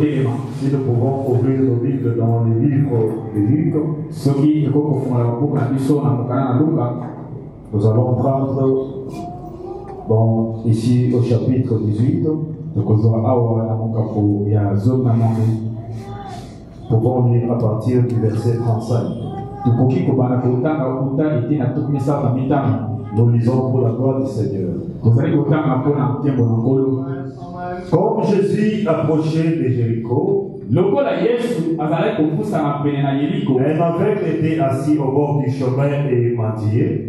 Si nous pouvons ouvrir nos Bibles dans les livres de Luc, nous allons prendre ici au chapitre 18. Nous pouvons lire à partir du verset 35. Nous lisons pour la gloire du Seigneur. Comme Jésus approchait de Jéricho, un aveugle était assis au bord du chemin et mendiait.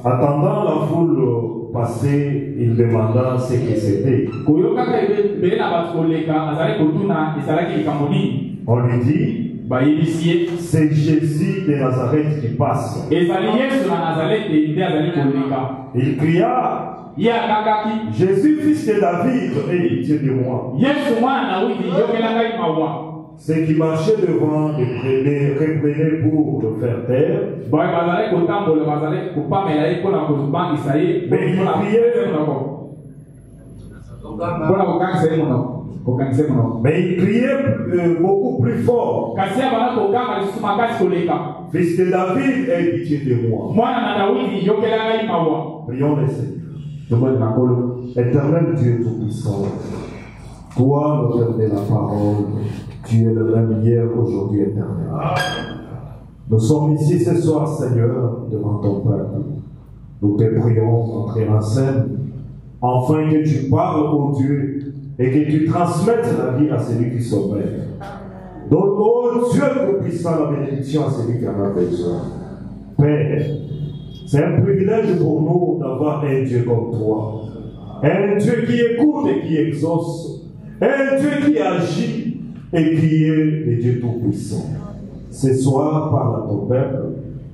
Attendant la foule passer, il demanda ce que c'était. On lui dit, c'est Jésus de Nazareth qui passe. Il cria, Jésus, fils de David, aie pitié de moi. Ceux qui marchaient devant les reprenaient pour le faire taire. Mais il criait beaucoup plus fort. Fils de David, aie pitié de moi. Prions le Seigneur. Éternel Dieu Tout-Puissant, toi, l'auteur de la parole, tu es le même hier, aujourd'hui, éternel. Nous sommes ici ce soir, Seigneur, devant ton peuple. Nous te prions, entrer en scène, afin que tu parles au Dieu et que tu transmettes la vie à celui qui s'obère. Donne, ô Dieu Tout-Puissant, la bénédiction à celui qui en a besoin. Père, c'est un privilège pour nous d'avoir un Dieu comme toi. Un Dieu qui écoute et qui exauce. Un Dieu qui agit et qui est le Dieu Tout-Puissant. Ce soir, parle à ton peuple.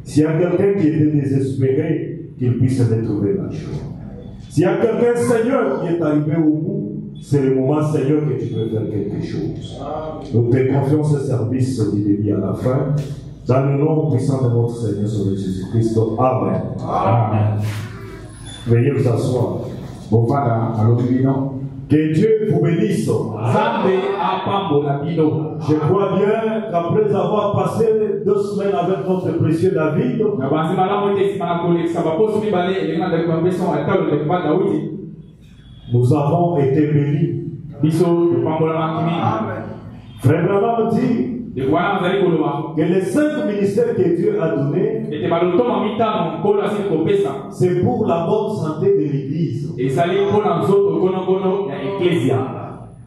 S'il y a quelqu'un qui était désespéré, qu'il puisse retrouver la joie. S'il y a quelqu'un, Seigneur, qui est arrivé au bout, c'est le moment, Seigneur, que tu peux faire quelque chose. Nous te confions ce service du début à la fin. Dans le nom puissant de notre Seigneur Sauveur Jésus-Christ. Amen. Amen. Veuillez vous asseoir. Que Dieu vous bénisse. Je crois bien qu'après avoir passé 2 semaines avec notre précieux David, nous avons été bénis. Frère Branham dit que les 5 ministères que Dieu a donnés, c'est pour la bonne santé de l'Église.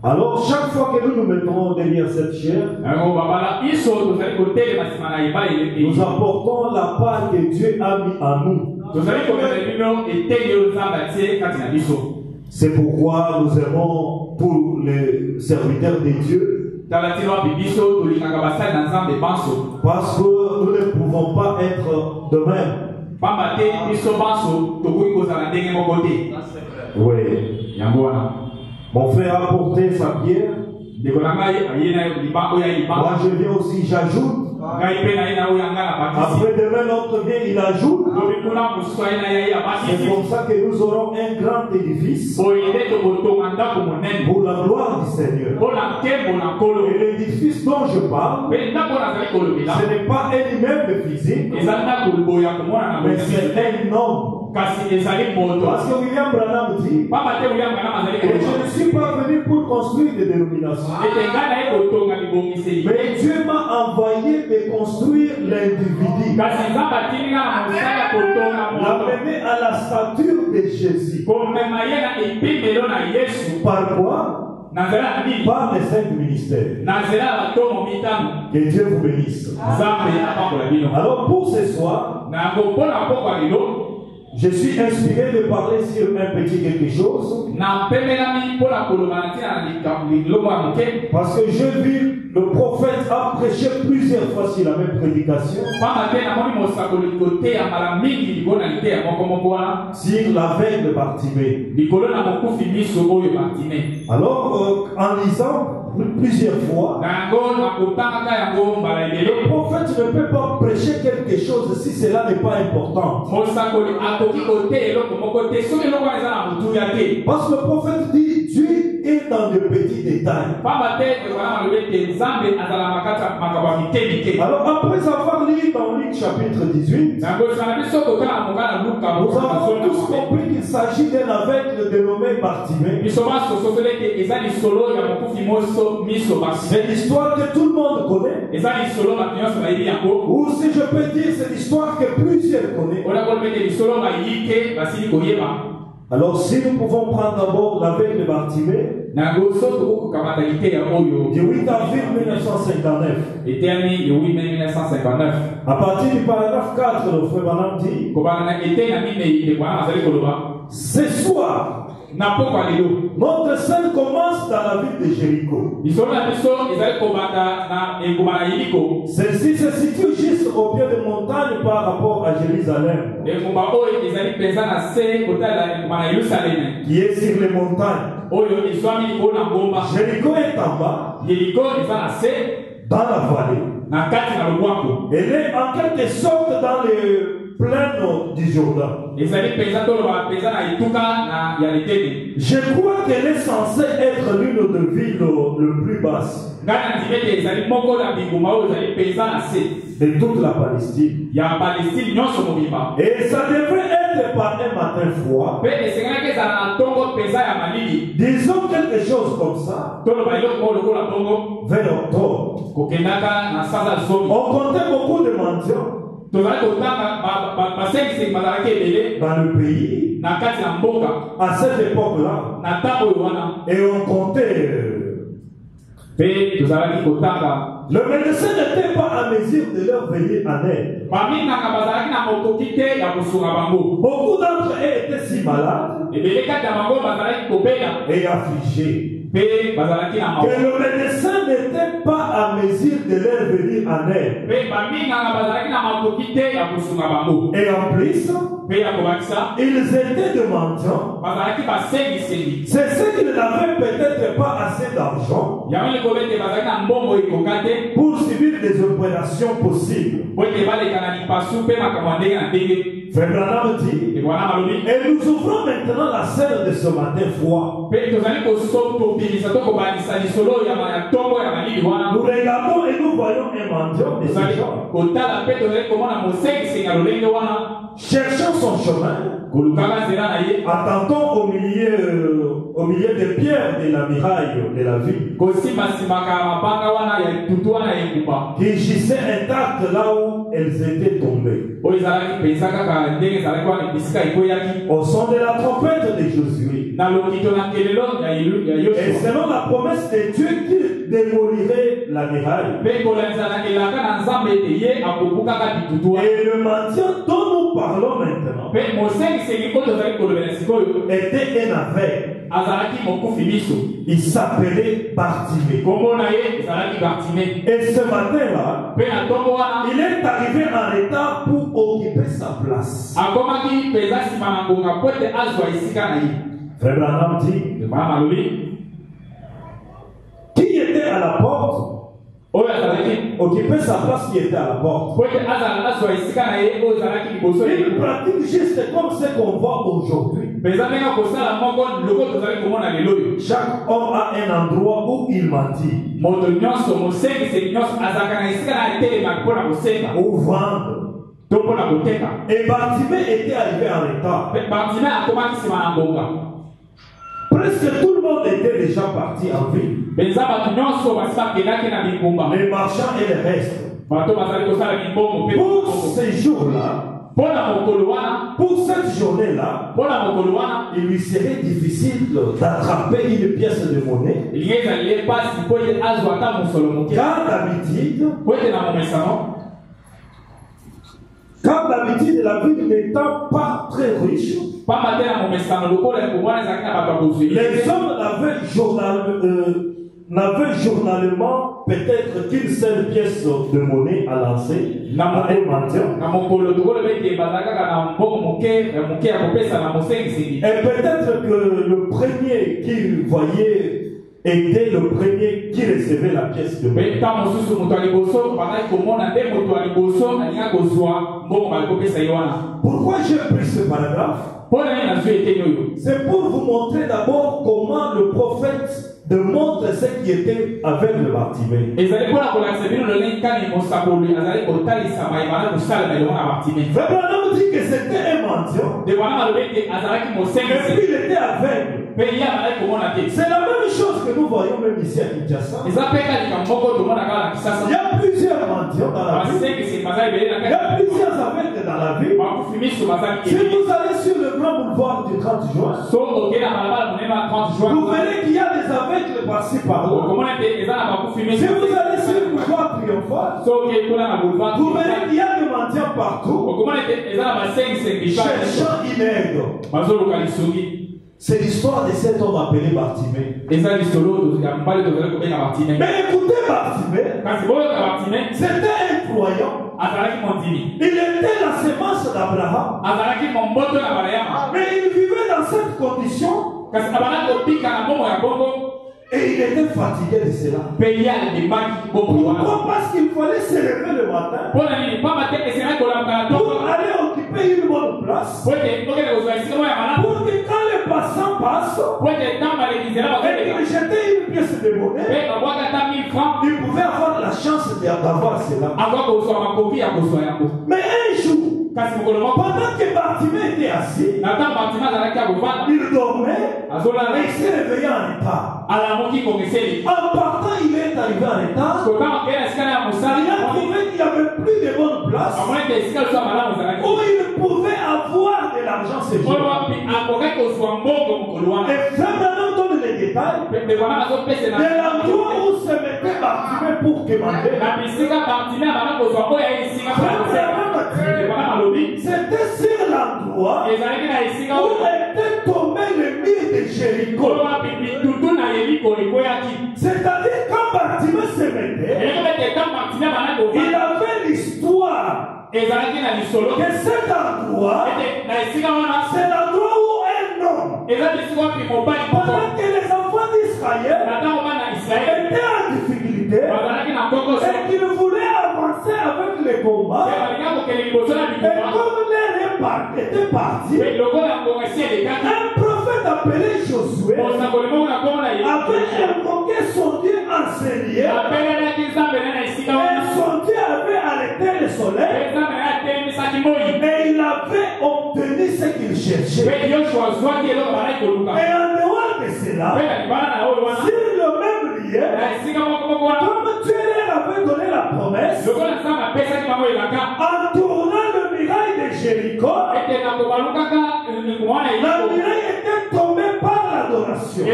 Alors, chaque fois que nous nous mettons derrière cette chair, nous apportons la part que Dieu a mis en nous. C'est pourquoi nous aimons pour les serviteurs de Dieu. Parce que nous ne pouvons pas être de même. Oui. Mon frère a apporté sa pierre. Moi je viens aussi, j'ajoute. Après demain, l'autre vient, il ajoute. C'est comme ça que nous aurons un grand édifice pour la gloire du Seigneur. Et l'édifice dont je parle, ce n'est pas un immeuble physique, mais c'est un homme. Parce que William Branham dit que je ne suis pas venu pour construire des dénominations, mais Dieu m'a envoyé de construire l'individu, l'amener à la stature de Jésus. Par quoi? Par les 5 ministères. Que Dieu vous bénisse. Alors pour ce soir, je suis inspiré de parler sur un petit quelque chose. Parce que j'ai vu le prophète a prêché plusieurs fois sur la même prédication. Sur la veille de Bartimée. Alors, en lisant plusieurs fois, le prophète ne peut pas prêcher quelque chose si cela n'est pas important. Parce que le prophète dit Dieu est dans de petits détails. Alors après avoir lu dans Luc chapitre 18, nous avons tous compris qu'il s'agit d'un aveugle dénommé Bartimée. C'est l'histoire que tout le monde connaît. Ou si je peux dire, c'est l'histoire que plusieurs connaissent. Alors si nous pouvons prendre d'abord l'aveugle Bartimée, du 8 avril 1959. À partir du paragraphe 4, le frère Branham dit, ce soir, notre scène commence dans la ville de Jéricho. Celle-ci se situe juste au pied de montagne par rapport à Jérusalem, qui est sur les montagnes. Jéricho est en bas, dans la vallée. Elle est en quelque sorte dans les plaines du Jourdain. Je crois qu'elle est censée être l'une des villes les plus basses de toute la Palestine. Et ça devrait être par un matin froid. Disons quelque chose comme ça. Vers octobre. On comptait beaucoup de mendiants dans le pays à cette époque-là. Et on comptait. Le médecin n'était pas à mesure de leur venir en aide. Beaucoup d'entre eux étaient si malades et affligés que le médecin n'était pas à mesure de leur venir en aide. Et en plus, ils étaient demandants. C'est ce qu'ils n'avaient peut-être pas assez d'argent pour subir des opérations possibles. Frère Branham dit, et nous ouvrons maintenant la scène de ce matin froid. Nous regardons et nous voyons un mendiant de ce genre, cherchant son chemin, attendant au milieu des pierres de la muraille de la ville, qui gissaient intactes là où elles étaient tombées, au son de la trompette de Josué. Et selon la promesse de Dieu qu'il démolirait la muraille. Et le mendiant dont nous parlons maintenant était un aveugle. Il s'appelait Bartimée. Et ce matin-là, il est arrivé en retard pour occuper sa place. Frère Branham dit, qui était à la porte, occuper sa place qui était à la porte. Il pratique juste comme ce qu'on voit aujourd'hui. Chaque homme a un endroit où il mentit, ou vendre. Et Bartimée était arrivé en retard. Presque tout le monde était déjà parti en ville. Les marchands et les restes. Pour ces jours-là, pour cette journée-là, il lui serait difficile d'attraper une pièce de monnaie. Car d'habitude, la ville n'étant pas très riche, les hommes n'avaient journalement peut-être qu'une seule pièce de monnaie à lancer à un mendiant. Et peut-être que le premier qu'il voyait était le premier qui recevait la pièce de monnaie. Pourquoi j'ai pris ce paragraphe? C'est pour vous montrer d'abord comment le prophète démontre ce qui était avec le Bartimée. Vraiment, dit que c'était un mendiant. Et puis il était aveugle. C'est la même chose que nous voyons même ici à Kinshasa. Il y a plusieurs mendiants dans la ville. Il y a plusieurs aveugles dans la ville. Si vous allez sur le grand boulevard du 30 juin, vous verrez qu'il y a des aveugles par-ci par-là. Si vous allez sur le boulevard triomphal, vous verrez qu'il y a des mendiants partout. Cherchant une aide. C'est l'histoire de cet homme appelé Bartimée. Mais écoutez, Bartimée, c'était un croyant. Il était la sémence d'Abraham. Mais il vivait dans cette condition. Et il était fatigué de cela. Pourquoi? Parce qu'il fallait se lever le matin pour aller occuper une bonne place. Pour que quand les passants passent, et qu'ils jetaient une pièce de monnaie, ils pouvaient avoir la chance d'avoir cela. Mais un jour, pendant que Bartimée était assis, il dormait et il s'est réveillé en état. En partant, il est arrivé en état. Il a trouvé qu'il n'y avait plus de bonne place où il pouvait avoir de l'argent ce jour. Et vraiment donne les détails de l'endroit où se mettait Bartimée pour commander. C'était sur l'endroit où était tombé le mur de Jéricho. C'est-à-dire quand Bartimée se mettait, il avait l'histoire que cet endroit, c'est l'endroit où un homme, pendant que les enfants d'Israël étaient en difficulté et qu'ils voulaient avancer avec les combats, et comme l'air était parti, un prophète appelé Josué avait invoqué son Dieu enseigné, et son Dieu avait arrêté le soleil, et il avait obtenu ce qu'il cherchait. Et en dehors de cela, sur le même lieu, comme Dieu leur avait donné la promesse, en tournant le muraille de Jéricho, la muraille était tombée par l'adoration et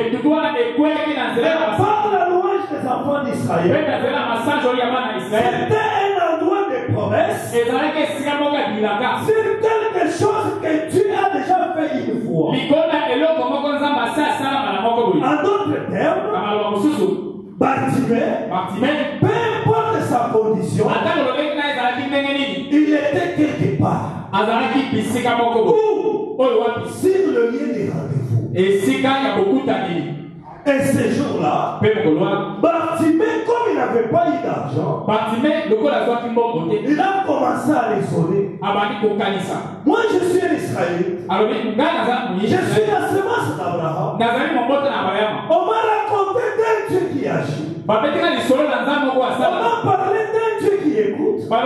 par la louange des enfants d'Israël. C'était un endroit de promesse sur quelque chose que Dieu a déjà fait une fois. En d'autres termes, Bartimée, peu importe sa condition, il était quelque part sur le lieu des rendez-vous. Et ce jour-là, Bartimée, comme il n'avait pas eu d'argent, il a commencé à raisonner. Moi, je suis un Israélite. Je suis la semence d'Abraham. On m'a raconté d'un Dieu qui agit. On m'a parlé d'un Dieu qui écoute. Mais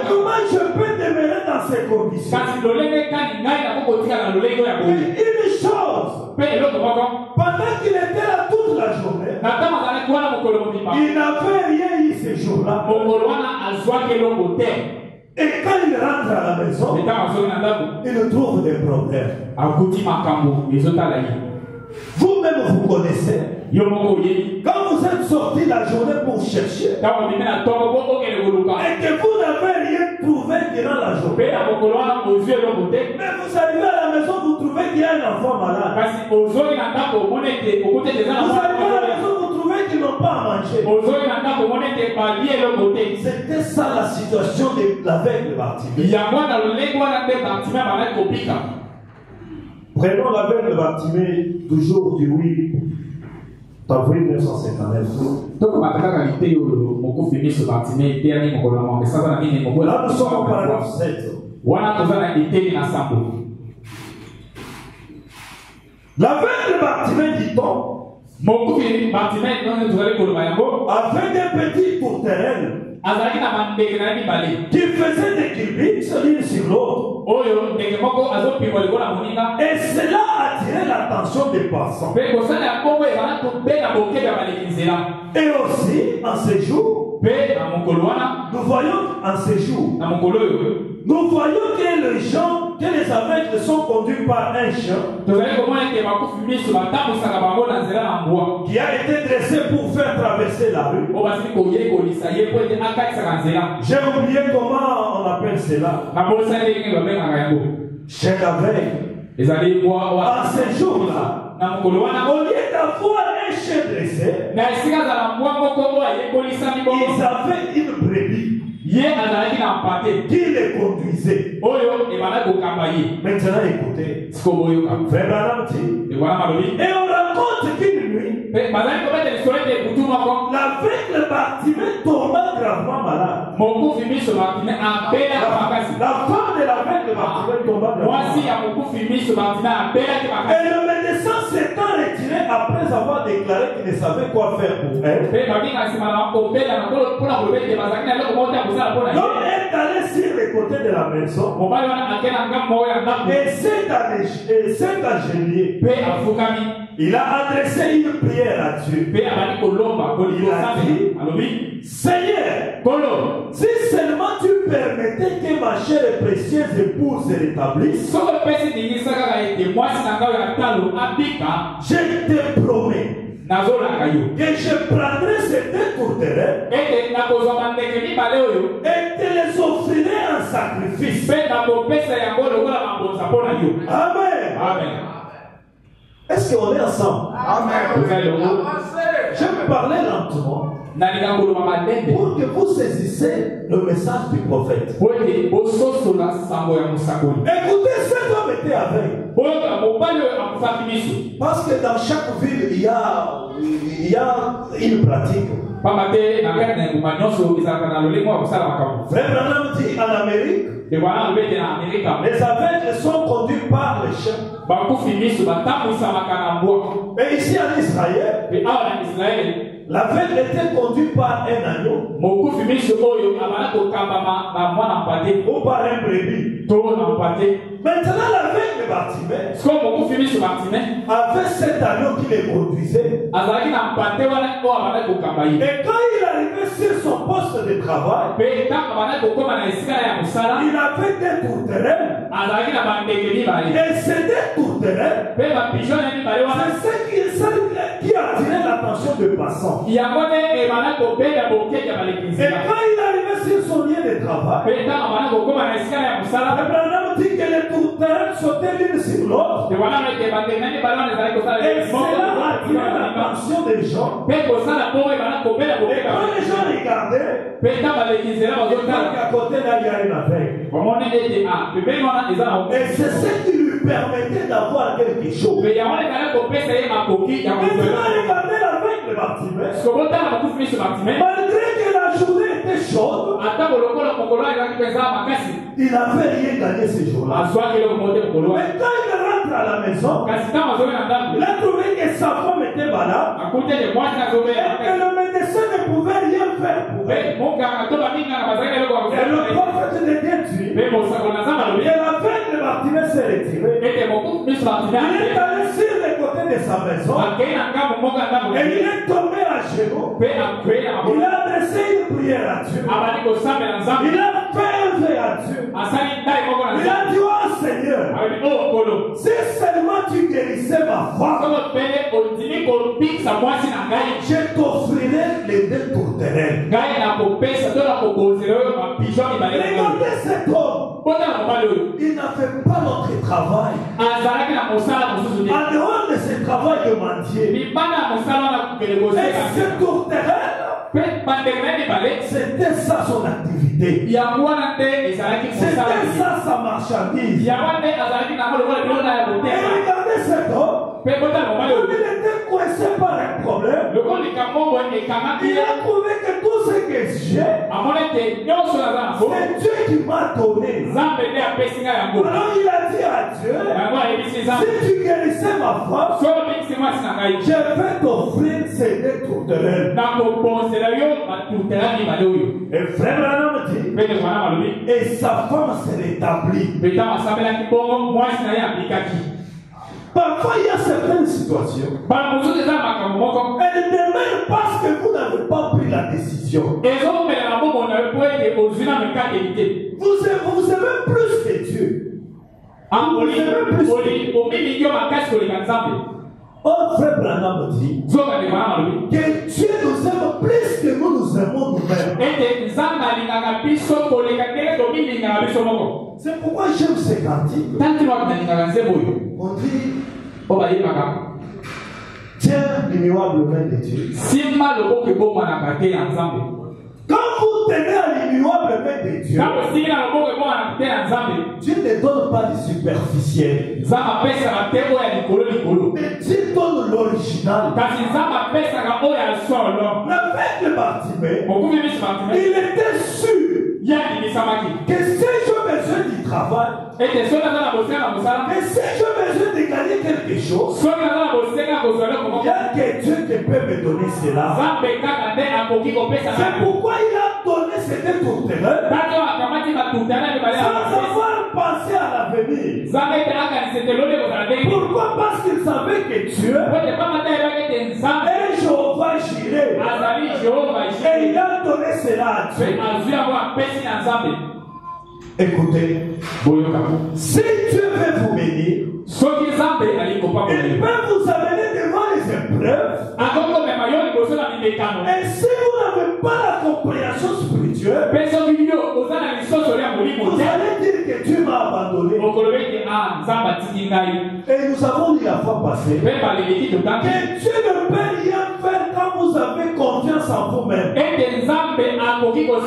comment je peux demeurer dans ces conditions? Et une chose, pendant qu'il était là toute la journée, il n'avait rien eu ce jour-là. Et quand il rentre à la maison, il trouve des problèmes. Vous-même, vous connaissez. Quand vous êtes sorti la journée pour chercher, et que vous n'avez rien trouvé durant la journée, mais vous arrivez à la maison, vous trouvez qu'il y a un enfant malade. Vous arrivez à la maison, vous trouvez qu'ils n'ont pas à manger. C'était ça la situation de l'aveugle Bartimée. Prenons l'aveugle Bartimée toujours du oui. Avril 1959. Donc, ma qualité, mon coup finit ce bâtiment, et dernier, mon gouvernement, mais ça va venir, mon gouvernement. Là, nous sommes au paragraphe 7. Voilà, nous avons été dans l'ensemble. La veille de bâtiment, dit-on, mon coup finit, bâtiment, nous allons pour le Mayango, avait des petits tourterelles qui faisaient des kilomètres l'une sur l'autre. Et cela attirait l'attention des passants. Et aussi, en ces jours, nous voyons en ces jours, nous voyons que les gens, que les aveugles sont conduits par un chien qui a été dressé pour faire traverser la rue. J'ai oublié comment on appelle cela. Chien d'aveugle. En ces jours-là, au lieu d'avoir un chien dressé, ils avaient une brebis qui les conduisait. Maintenant, écoutez. Frère Branham dit, et on raconte qu'une nuit, l'aveugle Bartimée tomba gravement malade. La femme de l'aveugle Bartimée tomba gravement malade. Et le médecin s'étant retiré après avoir déclaré qu'il ne savait quoi faire pour elle. L'homme est allé sur les côtés de la maison. Et cet ingénieur, il a adressé une prière à Dieu. Il a dit, Seigneur, si seulement tu permettais que ma chère et précieuse épouse se rétablisse, je te promets que je prendrai ces deux tourterelles et te les offrirai en sacrifice. Amen. Est-ce qu'on est ensemble? Amen. Je vais parler lentement pour que vous saisissez le message du prophète. Écoutez, cet homme était aveugle. Parce que dans chaque ville, il y a une pratique. Frère Branham dit en Amérique, les aveugles sont conduits par les chiens. Et ici en Israël, l'aveugle était conduit par un agneau ou par un brebis. Maintenant, l'aveugle Bartimée avait cet agneau qui les conduisait. Et quand il arrivait sur son poste de travail, il avait des tourterelles. Et ces deux tourterelles, c'est ce qui attirait l'attention des passants. Et quand il arrivait sur son lieu de travail, Abraham dit que les tourterelles sautaient l'une sur l'autre. Et cela attirait l'attention des gens. Et quand les gens regardaient, à côté là, il y a une aveugle. Et c'est ce qui lui permettait d'avoir quelque chose. Maintenant, regardez l'aveugle Bartimée. Malgré que la journée était chaude, il n'avait rien gagné ce jour-là. Mais quand il rentre à la maison, il a trouvé que sa femme était malade et que le médecin ne pouvait rien faire pour elle. Et le prophète de Dieu dit, et l'aveugle Bartimée s'est retiré. Il est allé sur les côtés de sa maison et il est tombé à genoux. Il a adressé une prière à Dieu. Il a fait un vœu à Dieu. Il a dit, oh Seigneur, si seulement tu guérissais ma femme, je t'offrirai les deux tourterelles. Regardez cet homme. Il n'avait pas notre travail. En dehors de ce travail de mendier, et ce tourterelle, c'était ça son activité. C'était ça sa marchandise. Et regardez cet homme. Il était coincé par un problème. Il a trouvé que tout ce que j'ai, c'est Dieu qui m'a donné. Alors il a dit à Dieu, si tu guérissais ma femme, je vais t'offrir ces deux tourterelles. Et frère Branham dit, et sa femme s'est rétablie. Parfois, il y a certaines situations. Elle demeure parce que vous n'avez pas pris la décision. Vous aimez plus que Dieu. Vous aimez plus que Dieu. Oh, frère Branham dit que Dieu nous aime plus que nous nous aimons nous-mêmes. C'est pourquoi j'aime ces cantiques. On dit, tiens l'immuable main de Dieu. Quand vous tenez à l'immuable main de Dieu, Dieu ne donne pas du superficiel. Mais Dieu donne l'original. Avec le Bartimée, il était sûr que si j'ai besoin du travail, que si j'ai besoin de gagner quelque chose, il y a que Dieu qui peut me donner cela. C'est pourquoi il a donné ces deux tourterelles sans avoir pensé à l'avenir. Pourquoi? Parce qu'il savait que Dieu est Jéhovah Jireh. Et il a donné cela à Dieu. Écoutez, si Dieu veut vous bénir, il peut vous amener devant les épreuves. Et si vous n'avez pas la compréhension spirituelle, vous allez dire que Dieu m'a abandonné. Et nous avons dit la fois passée que Dieu ne peut rien faire quand vous avez confiance en vous-même. Il peut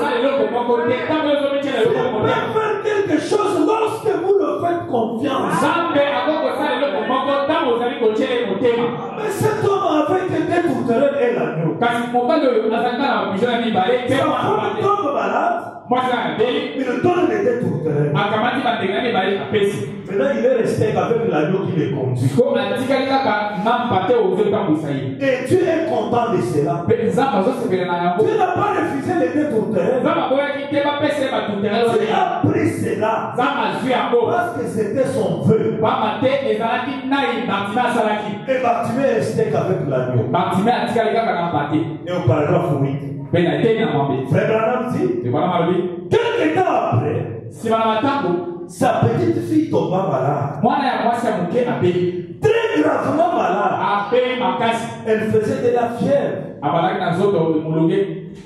faire quelque chose lorsque vous le faites confiance. Mais cet homme avec des tourterelles et l'agneau, sa femme tombe malade, il donne les deux tourterelles. Maintenant il est resté avec l'agneau qui les conduit. Et Dieu est content de cela. Dieu n'a pas refusé les deux tourterelles. Il a pris cela parce que c'était son vœu. Et Bartimée est resté avec l'agneau. Et au paragraphe 8, Frère Branham dit, quelques temps après, sa petite fille tomba malade. Très gravement malade. Elle faisait de la fièvre.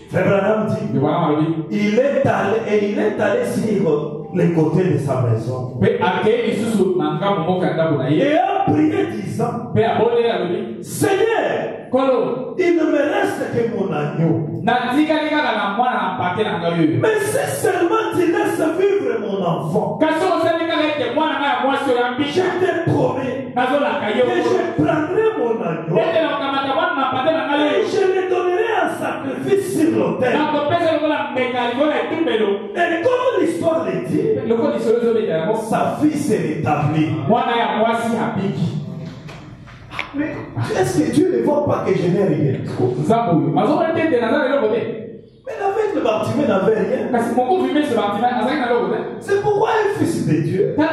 Frère Branham dit, il est allé sur les côtés de sa maison. Et a prié disant, Seigneur, il ne me reste que mon agneau. Mais si seulement tu laisses vivre mon enfant, je te promets que je prendrai mon agneau et je le donnerai en sacrifice sur l'autel. Et comme l'histoire le dit, sa fille s'est rétablie. Mais est-ce que Dieu ne voit pas que je n'ai rien? Mais avec le Bartimée n'avait rien. C'est pourquoi un fils de Dieu ne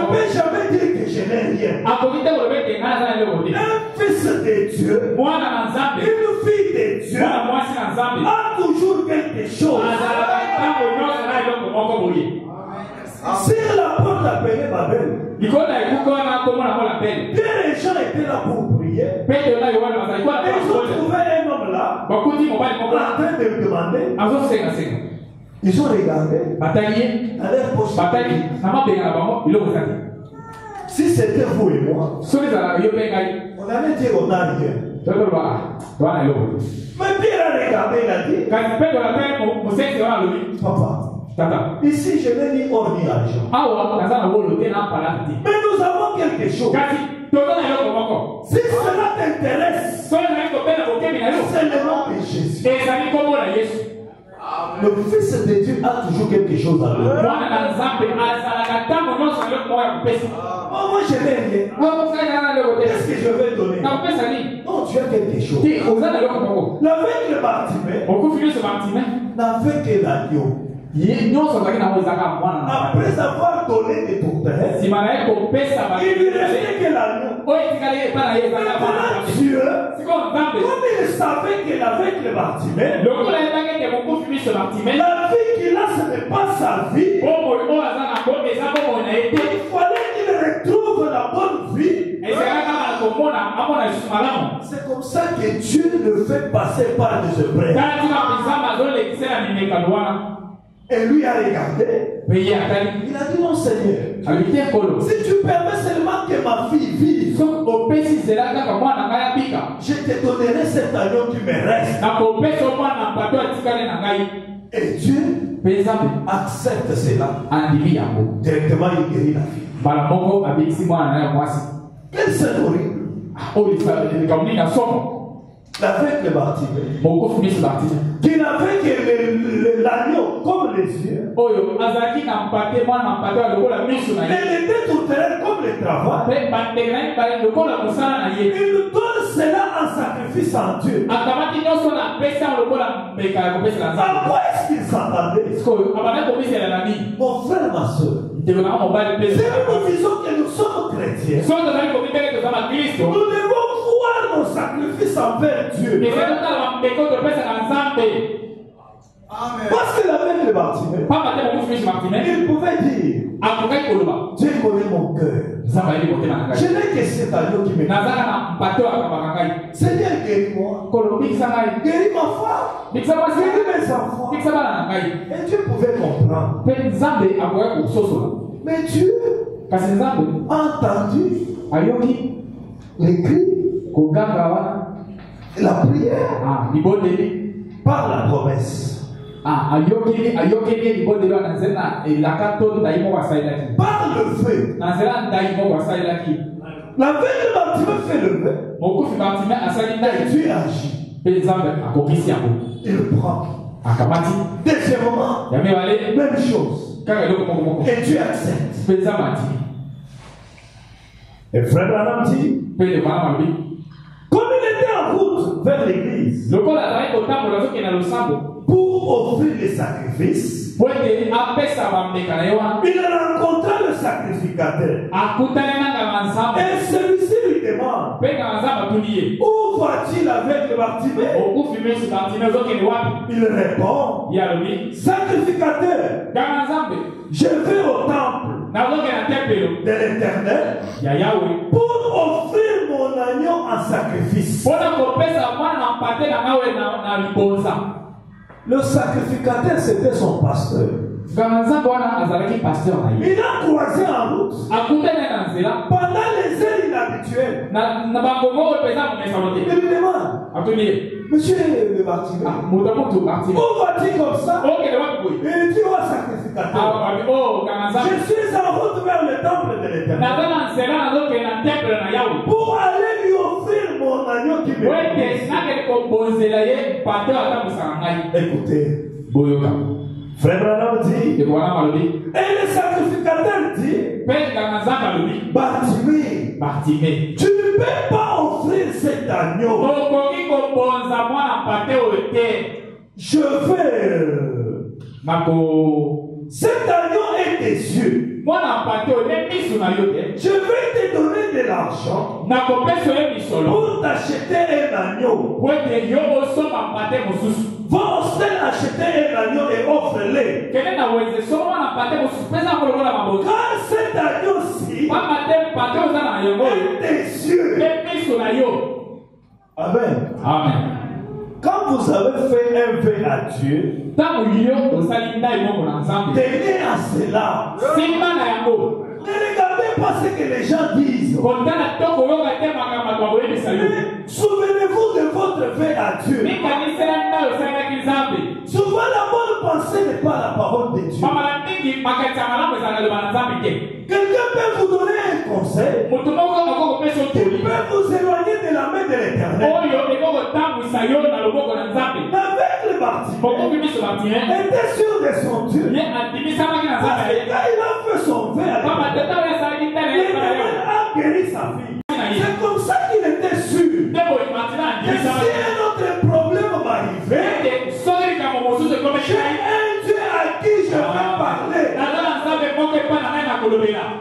peut jamais dire que je n'ai rien. Un fils de Dieu, une fille de Dieu a toujours quelque chose. Sur la porte appelée Babel, les gens étaient là pour prier. Et ils ont trouvé un homme là en train de lui demander. Ils ont regardé dans leur poche. Si c'était vous et moi, on allait dire on n'a rien. Mais Pierre a regardé, il a dit, papa, ici je n'ai ni or ni argent. Mais nous avons quelque chose. Si cela t'intéresse, c'est le nom de Jésus. Le Fils de Dieu a toujours quelque chose à dire. Moi, je n'ai rien. Qu'est-ce que je vais donner? Non, tu as quelque chose. L'aveugle Bartimée n'avait que l'agneau. Après avoir donné des tourterelles, il lui restait que l'agneau. Maintenant, Dieu, comme il savait que l'aveugle Bartimée, la vie qu'il a, ce n'est pas sa vie. Il fallait qu'il retrouve la bonne vie. C'est comme ça que Dieu le fait passer par des épreuves. Et lui a regardé. Il a dit non, Seigneur. Si tu permets seulement que ma fille vive, je te donnerai cet agneau qui me reste. Et Dieu accepte cela. Directement, il guérit la fille. Quelle scène horrible. L'aveugle Bartimée, qui n'avait que l'agneau comme les yeux, et les tourterelles comme les travail, il nous donne cela en sacrifice en Dieu. À quoi est-ce qu'il s'attendait? Mon frère, ma soeur, si nous disons que nous sommes chrétiens, nous devons voir nos sacrifices envers Dieu. Parce que l'aveugle Bartimée, il pouvait dire, Dieu connaît mon cœur. Je n'ai que cet agneau qui me guérit. Seigneur, guéris-moi. Guéris ma femme. Guéris mes enfants. Et Dieu pouvait comprendre. Mais Dieu a entendu les cris, la prière, par la promesse. Par le feu. L'aveugle Bartimée fait le feu. Et Dieu agit. Il prend. Deuxièmement, même chose. Et Dieu accepte. Et frère Branham dit, comme il était en route vers l'église pour offrir les sacrifices, il rencontra le sacrificateur. Et celui-ci lui demande, où va-t-il avec le Bartimée? Il répond, sacrificateur, je vais au temple de l'Éternel pour offrir mon agneau en sacrifice. Le sacrificateur, c'était son pasteur. Il a croisé en route pendant les heures inhabituelles. Il lui demande, monsieur le Bartimée, où va-t-il comme ça? Il dit au sacrificateur, je suis en route vers le temple de l'Éternel pour aller lui offrir mon agneau qui me guérit. Écoutez, frère Branham dit, et le sacrificateur dit, Bartimée, tu ne peux pas offrir cet agneau. Je veux. Cet agneau est tes yeux. Je vais te donner de l'argent pour t'acheter un agneau. Va au stade acheter un agneau et offre-le. Car cet agneau-ci est tes yeux. Amen. Amen. Quand vous avez fait un vœu à Dieu, tenez à cela. Ne regardez pas ce que les gens disent. Souvenez-vous de votre vœu à Dieu. Souvent la bonne pensée n'est pas la parole de Dieu. Quelqu'un peut vous donner un conseil qui peut vous éloigner le Bartimée, était sûr de son Dieu. Quand il a fait son verre, il a guéri sa fille. C'est comme ça qu'il était sûr que si un autre problème m'arrivait, j'ai un Dieu à qui je vais parler.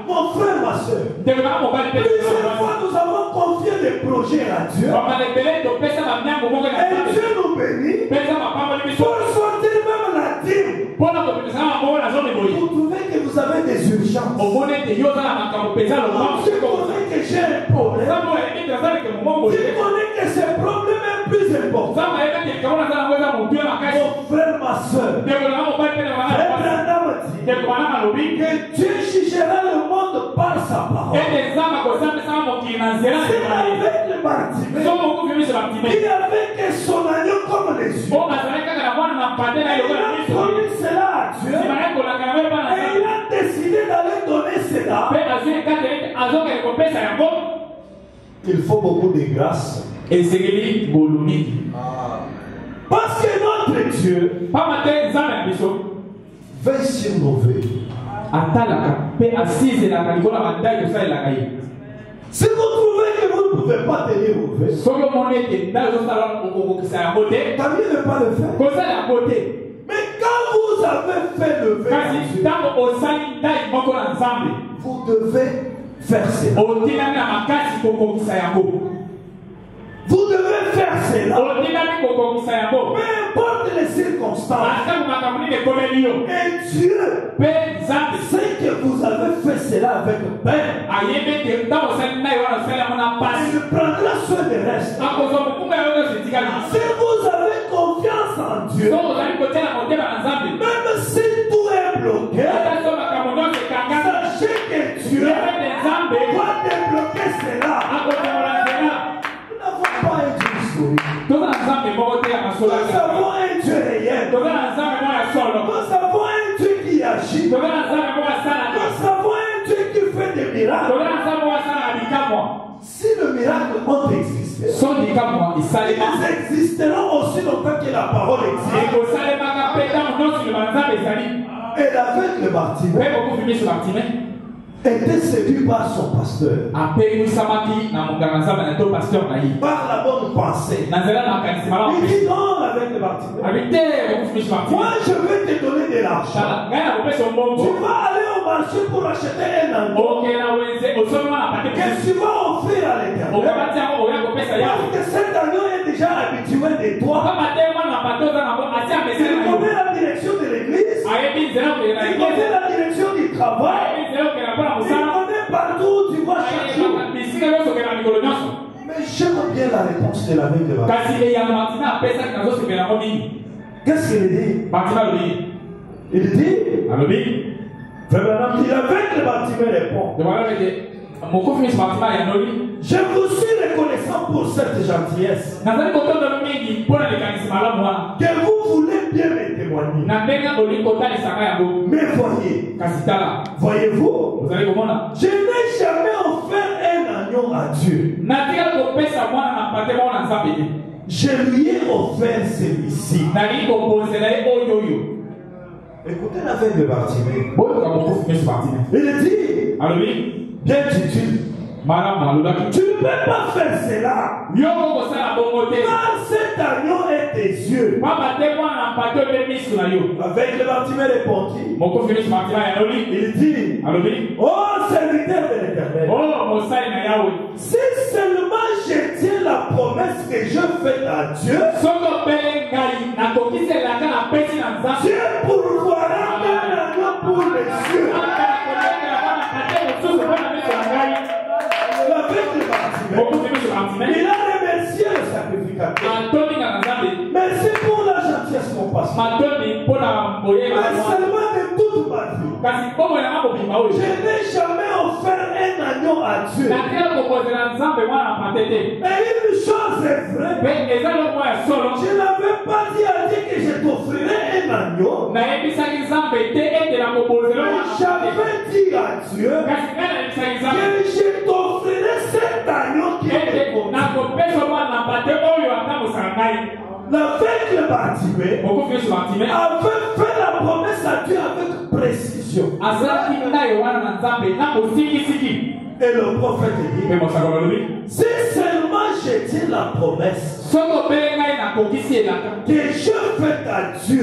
Mon frère, ma soeur, plusieurs fois nous avons confié des projets à Dieu. Et Dieu nous bénit pour sortir même la dîme. Vous trouvez que vous avez des urgences. Vous trouvez que j'ai un problème. Vous trouvez que ce problème est plus important. Mon frère, ma soeur, que Dieu jugera le monde par sa parole. C'est avec le Bartimée qui avait que son agneau comme les yeux. Il a promis cela à Dieu et il a décidé d'aller donner cela. Il faut beaucoup de grâce. Parce que notre Dieu veille sur nos vies. Si vous trouvez que vous ne pouvez pas tenir vos vies, tant mieux ne pas le faire. Mais quand vous avez fait le vœu, vous devez faire cela. Vous devez faire cela. Peu importe les circonstances. Et Dieu sait que vous avez fait cela avec peine. Il prendra soin du reste. Si vous avez confiance en Dieu, même si tout est bloqué, sachez que Dieu va débloquer cela. Nous avons un Dieu réel. Nous avons un Dieu qui agit. Nous avons un Dieu qui fait des miracles. Si le miracle ont existé, ils existeront aussi longtemps que la parole existe. Et avec le Bartimée, était séduit par son pasteur. Par la bonne pensée. Il dit non avec le Bartimée. Moi je vais te donner de l'argent. Tu vas aller au marché pour acheter un agneau. Que tu vas offrir à l'Éternel. Parce que cet agneau est déjà habitué de toi. Il connaît la direction de l'église. Il connaît la direction du travail. Il connaît partout où tu vois chaque jour. Mais j'aime bien la réponse de l'aveugle de Bartimée. Qu'est-ce qu'il dit? Il dit, l'aveugle de Bartimée répond, je vous suis reconnaissant pour cette gentillesse que vous voulez bien me témoigner. Mais voyez-vous, je n'ai jamais offert un agneau à Dieu. Je lui ai offert celui-ci. Écoutez l'aveugle de Bartimée. Il dit, bien tu ne peux pas faire cela. Car cet agneau est tes yeux. Avec le Bartimée répondit. Il dit, oh serviteur de l'Éternel, si seulement je tiens la promesse que je fais à Dieu, Dieu pourvoira un agneau pour les yeux. Il a remercié le sacrificateur. Merci pour la gentillesse qu'on passe. Mais seulement de toute ma vie, je n'ai jamais offert un agneau à Dieu. Et une chose est vraie, je n'avais pas dit à Dieu que je t'offrirais un agneau. Mais j'avais dit à Dieu que je t'offrirais cet agneau qui est pour nous. L'aveugle Bartimée avait fait la promesse à Dieu avec précision. Et le prophète dit, si seulement j'ai dit la promesse que je fais à Dieu,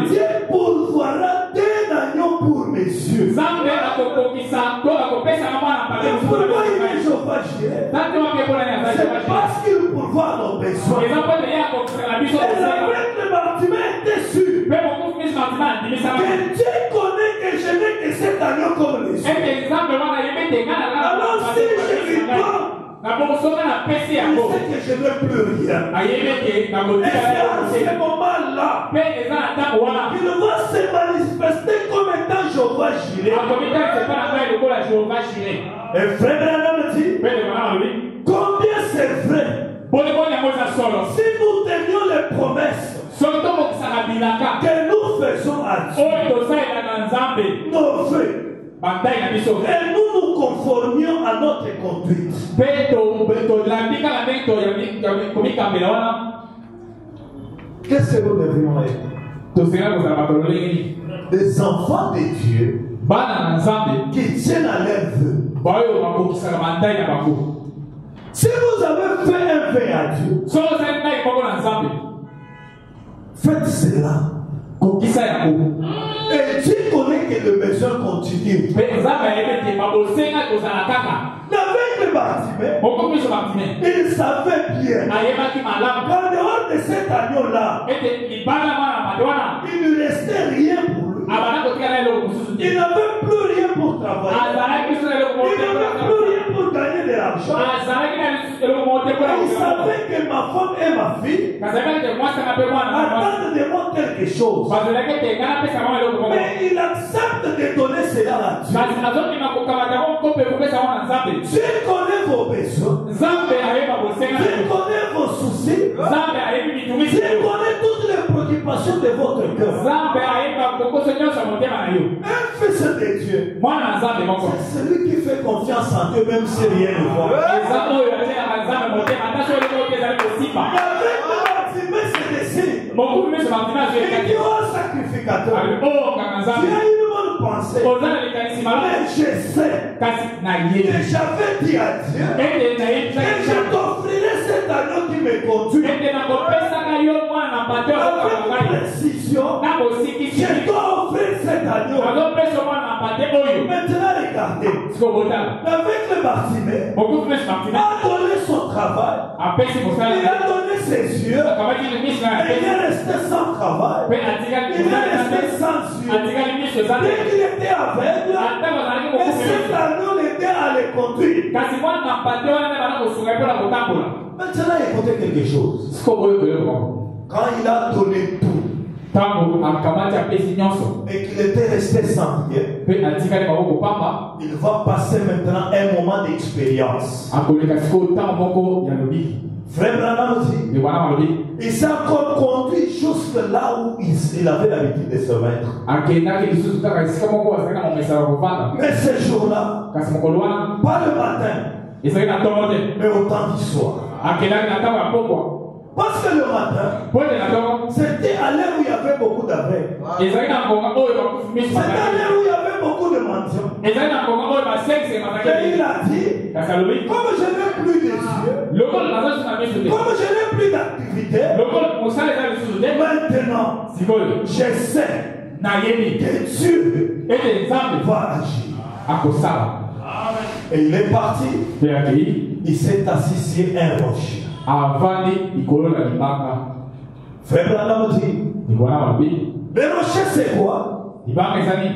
Dieu pourvoira d'un agneau pour mes yeux. Et pourquoi il est Jéhovah Jireh? C'est parce qu'il pourvoit nos besoins. Et l'aveugle Bartimée était sûr que Dieu connaît que je n'ai que cet agneau comme les yeux. Alors si je lui donne, il sait que je n'ai plus rien. Et c'est à ce moment-là qu'il va se manifester comme étant Jéhovah Jireh. Et frère Branham dit, combien c'est vrai si nous tenions les promesses que nous faisons à Dieu, nos vœux, et nous nous conformions à notre conduite. Qu'est-ce que nous devrions être? Des enfants de Dieu qui tiennent à leurs vœux. Si vous avez fait un vœu à Dieu, faites cela. Et Dieu connaît que le besoin continue. L'aveugle Bartimée, il savait bien qu'en dehors de cet agneau-là, il ne restait rien pour lui. Il n'avait plus rien pour travailler. Il n'avait plus rien pour gagner de l'argent. Il savait que ma femme et ma fille attendent de moi quelque chose. Mais il accepte de donner cela à Dieu. Dieu connaît vos besoins. Dieu connaît vos soucis. Dieu connaît toutes les préoccupations de votre cœur. Un fils de Dieu, c'est celui qui fait confiance en Dieu même si rien ne va. Avec le Bartimée, c'est des signes. Et Dieu est un sacrificateur. Tu as une bonne pensée. Mais je sais que j'avais dit à Dieu que je t'offrirai cet agneau qui me conduit. Avec précision, je dois offrir cet agneau. Maintenant, regardez. Avec le Bartimée, a donné son travail. Il a donné ses yeux. Et il est resté sans travail. Il est resté sans yeux. Dès qu'il était aveugle, et cet agneau l'était à le conduire. Maintenant, écoutez quelque chose. Quand il a donné tout, et qu'il était resté sans rien, il va passer maintenant un moment d'expérience. Frère Branham dit, il s'est encore conduit jusque là où il avait l'habitude de se mettre. Mais ce jour-là, pas le matin, mais au temps du soir. Parce que le matin, c'était à l'heure où il y avait beaucoup d'aveugles. C'était à l'heure où il y avait beaucoup de mendiants. Et il a dit, comme je n'ai plus de yeux, comme je n'ai plus d'activité, maintenant, je sais que Dieu va agir. Et il est parti. Il s'est assis sur un rocher. Frère Branham dit, le rocher c'est quoi?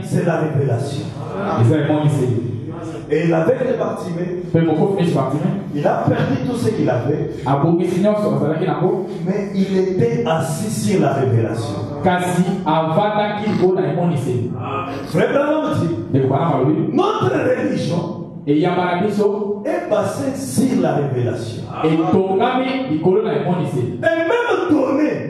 C'est la révélation. Et l'aveugle Bartimée, il a perdu tout ce qu'il avait, mais il était assis sur la révélation. Frère Branham dit, notre religion est basée sur la révélation. Et même donner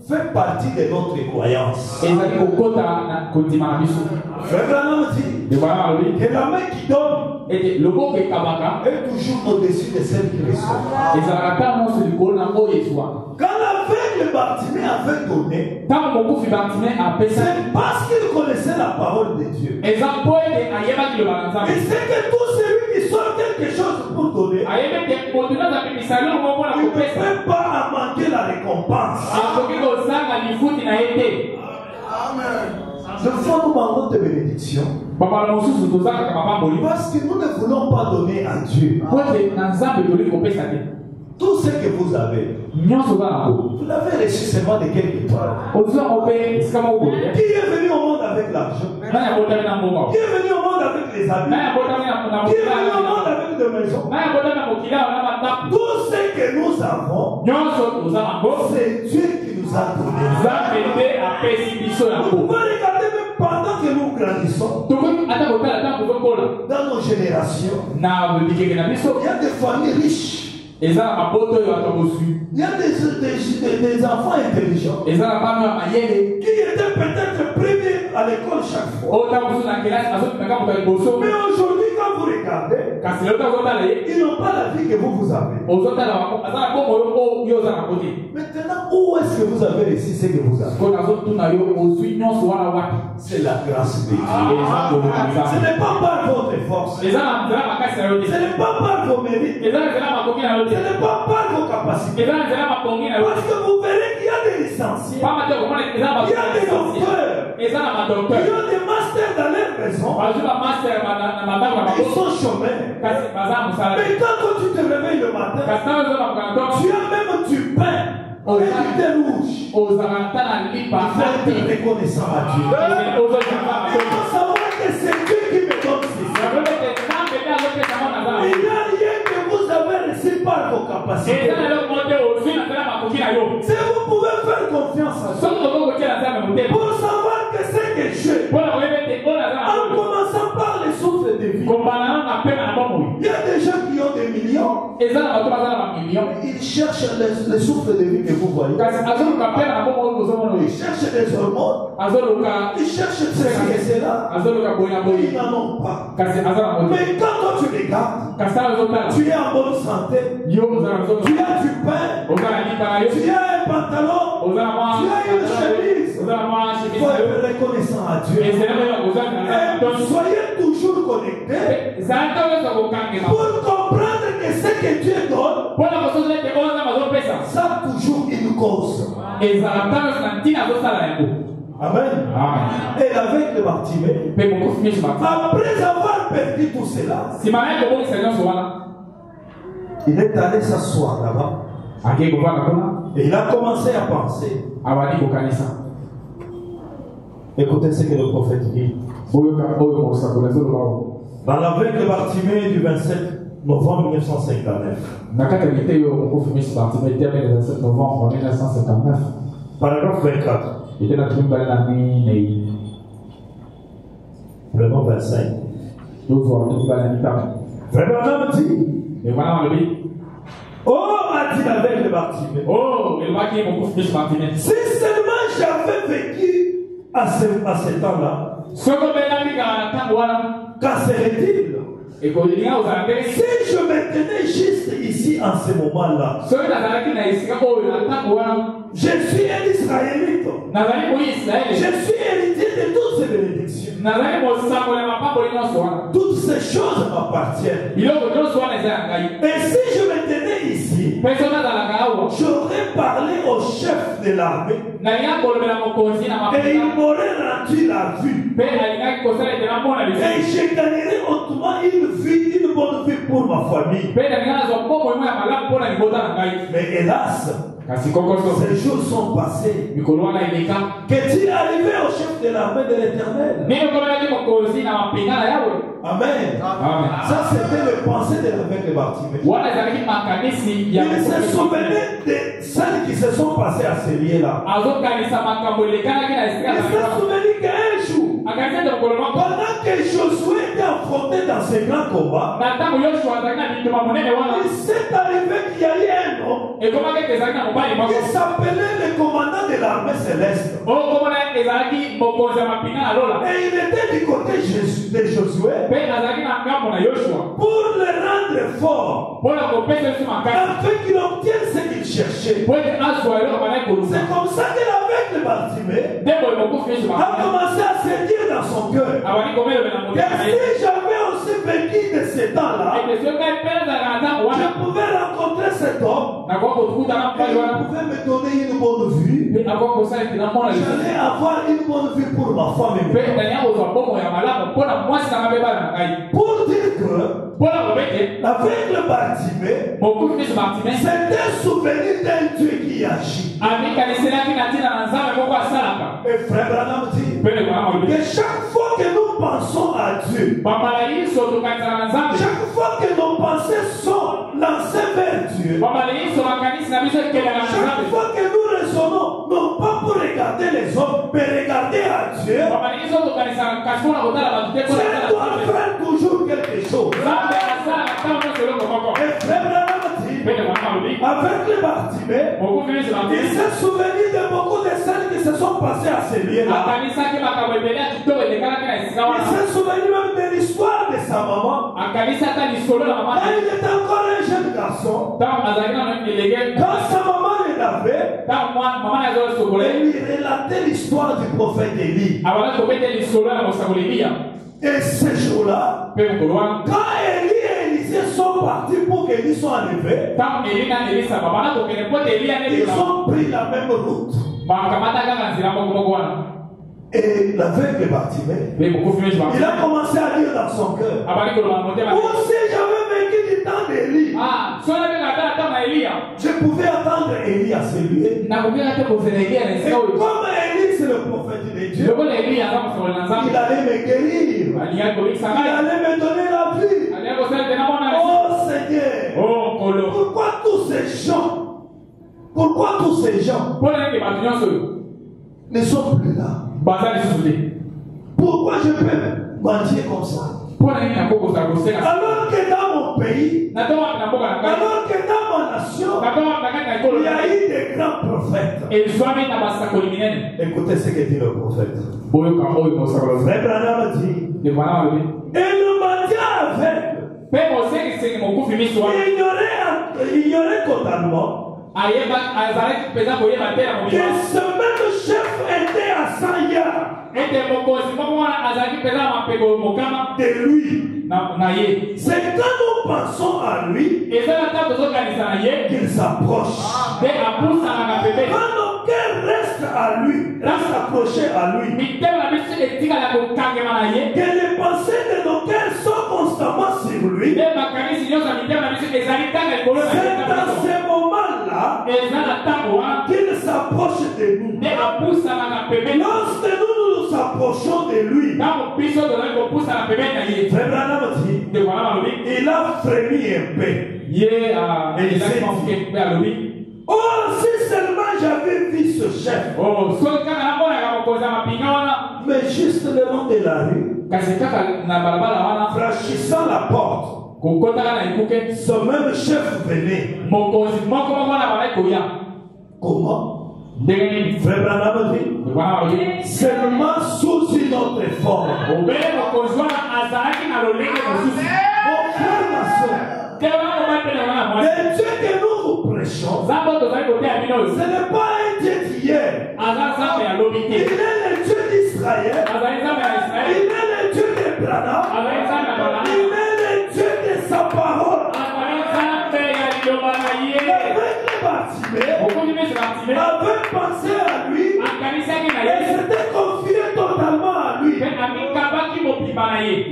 fait partie de notre croyance. ezali kokota na kondima na biso. Frère Branham dit De voilà alobi que la main qui donne ete loboko ekabaka est toujours au-dessus de celle qui reçoit. ezalaka ta nyonso likolo na oyo ezwaka. Quand l'aveugle Bartimée avait donné, ntango mokufi Bartime apesa c'est parce qu'il connaissait la parole de Dieu. eza mpo ete ayebaki liloba na Nzambe. Il sait que tout celui qui sort quelque chose pour donner, ayebi ete moto nyonso apimisa eloko mpona il ne kopesa peut pas manquer la récompense. akoki kozanga lifuti na ye te. Je fais nous manquons de bénédiction. bapala mosusu tozangaka mapamboli Parce que nous ne voulons pas donner à Dieu po ete na Nzambe toli kopesa te. tout ce que vous avez. nyonso oza nango Vous l'avez reçu seulement de quelque part. ozwango mpe esika moko boye Qui est venu au monde avec l'argent? nani abotami na mbongo Qui est venu au monde avec les habits? nani abotami na Qui est venu au monde mokila avec des maisons? nani abotami na mokila wana mandaku Tout ce que nous avons, nyonso toza nango c'est Dieu qui nous a donné. Nzambe nde apesi biso Vous yango. pouvez regarder même pendant que nous grandissons, tokoki ata kotala ntango tozokola dans nos générations, na bikeke na biso il y a des familles riches. eza na maboto oyo bato bozwi Il y a des enfants intelligents eza na bana ya mayele qui étaient peut-être premiers à l'école chaque fois. oyo ntango mosusu na kelasi azopimaka moto ya liboso Mais aujourd'hui, quand vous regardez, kasi lelo ntango ozotala ye ils n'ont pas la vie que vous avez. ozotala aza na bongo yo oza na kote Maintenant, où est-ce que vous avez reçu ce que vous avez? ko nazotuna yo ozwi nyonso wana wapi C'est la grâce de Dieu. eza koluka Ce Nzambe n'est pas par votre force. eza na nzela makasi na yo Ce te n'est pas par vos mérites. eza na nzela makoki na yo Ce te n'est pas par vos capacités. eza na nzela makongi na yo Parce que vous verrez qu'il y a des licenciés. pamba te komona eza na Il y a des bato docteurs. eza na Qui madokteur ont des masters dans leur maison. bazwi bamaster na mandako na Ils bango sont chômeurs. kasi baza na mosala Mais quand tu te réveilles le matin, kasi ntango eza na mokana to tu as même du pain et du thé rouge. ozalaka ta na lipa Il faut être reconnaissant à Dieu. Il faut savoir que c'est Dieu qui me donne ceci. Il n'y a rien que vous avez reçu par vos capacités. Si vous pouvez faire confiance à Dieu pour savoir que c'est que Dieu, en commençant par les souffles de vie, il y a des gens qui ont des millions, ils cherchent les souffles de vie que vous voyez. Ils cherchent des hormones, ils cherchent ceci et cela. Ils n'en ont pas. Mais quand toi tu regardes, tu es en bonne santé, tu as du pain, tu as un pantalon, tu as une chemise. Il faut être reconnaissant à Dieu. Et soyez toujours connectés pour comprendre que ce que Dieu donne, ça a toujours une cause. Amen. Et avec le Bartimée, après avoir perdu tout cela, il est allé s'asseoir là-bas. Et il a commencé à penser. Écoutez ce que le prophète dit. Dans l'aveugle Bartimée du 27 novembre 1959. Paragraphe 24. Vraiment 25. Vraiment dit. Oh, a-t-il avec le Bartimée. Si seulement j'avais vécu à ce temps-là, qu'en serait-il? Si je me tenais juste ici en ce moment-là, je suis un Israélite. Je suis héritier de toutes ces bénédictions. Toutes ces choses m'appartiennent. Et si je me tenais ici, j'aurais parlé au chef de l'armée et il m'aurait rendu la vue. Et je gagnerais autrement une bonne vie pour ma famille. Mais hélas, ces jours sont passés. Qu'est-il arrivé au chef de l'armée de l'Éternel? Amen. Ça, c'était le pensée de l'aveugle Bartimée. Il se souvenait de celles qui se sont passées à ce lieu-là. Il se souvenait qu'un jour, Pendant que Josué était affronté dans ces grands combats, il s'est arrivé qu'il y a eu un homme qui s'appelait le commandant de l'armée céleste. Et il était du côté de Josué pour le rendre fort, afin qu'il obtienne ce qu'il cherchait. C'est comme ça que l'aveugle Bartimée a commencé à se dire dans son cœur que si j'avais aussi vécu de ces temps-là, je pouvais rencontrer cet homme et il pouvait me donner une bonne vue. J'allais avoir une bonne vue pour ma femme et pour dire que l'aveugle Bartimée s'était souvenu d'un Dieu qui agit. Et frère Branham dit que chaque fois que nous pensons à Dieu, chaque fois que nos pensées sont lancées vers Dieu, chaque fois que nous raisonnons, non pas pour regarder les hommes, mais regarder à Dieu, Dieu doit faire toujours quelque chose. Et frère Branham dit, avec les Bartimée, il s'est souvenu de beaucoup de scènes qui se sont passées à ces lieux-là. Il s'est souvenu même de l'histoire de sa maman. Quand il était encore un jeune garçon, quand sa maman le lavait, elle lui relatait l'histoire du prophète Élie. Et ce jour-là, quand Élie et Élisée sont partis pour qu'Élie soit enlevé, ils ont pris la même route. Et l'aveugle Bartimée, il a commencé à dire dans son cœur, aussi j'avais vécu du temps d'Élie, je pouvais attendre Élie à ce lieu. Et comme Élie c'est le prophète de Dieu, il allait me guérir, il allait me donner la vie. Oh Seigneur, pourquoi tous ces gens ne sont plus là? Pourquoi je peux mentir comme ça? Alors que dans mon pays, alors que dans ma nation, il y a eu des grands prophètes. Écoutez ce que dit le prophète. Frère Branham dit, et le mendiant aveugle ignorait totalement que ce même chef était à 100 yards de lui. C'est quand nous pensons à lui qu'il s'approche. Quand nos cœurs restent à lui, restent accrochés à lui, que les pensées de nos cœurs sont constamment sur lui, c'est dans ces moments-là qu'il s'approche de nous. Lorsque nous nous approchons de lui, Frère Branham dit, il a frémi un peu. Et il s'est dit, oh, si seulement j'avais vu ce chef, mais juste le long de la rue, franchissant la porte, ce même chef venait. Comment? Frère Branham dit, seulement sous une autre forme. Mon frère, ma soeur, le Dieu que nous prêchons, ce n'est pas un Dieu d'hier. Il est le Dieu d'Israël. Il est le Dieu de Branham. Il est le Dieu de sa parole. Avait pensé à lui et s'était confié totalement à lui.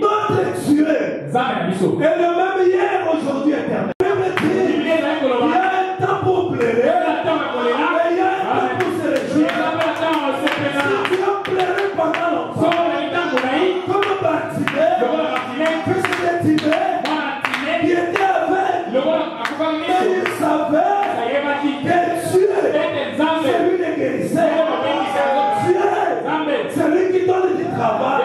Notre Dieu est le même hier, aujourd'hui, éternel. Il y a un temps pour pleurer et il y a un temps pour se réjouir. Si tu as pleuré pendant longtemps, comme Bartimée, fils de Timée, qui était aveugle, mais il savait que Dieu, c'est lui le guérisseur. Dieu, c'est lui qui donne du travail.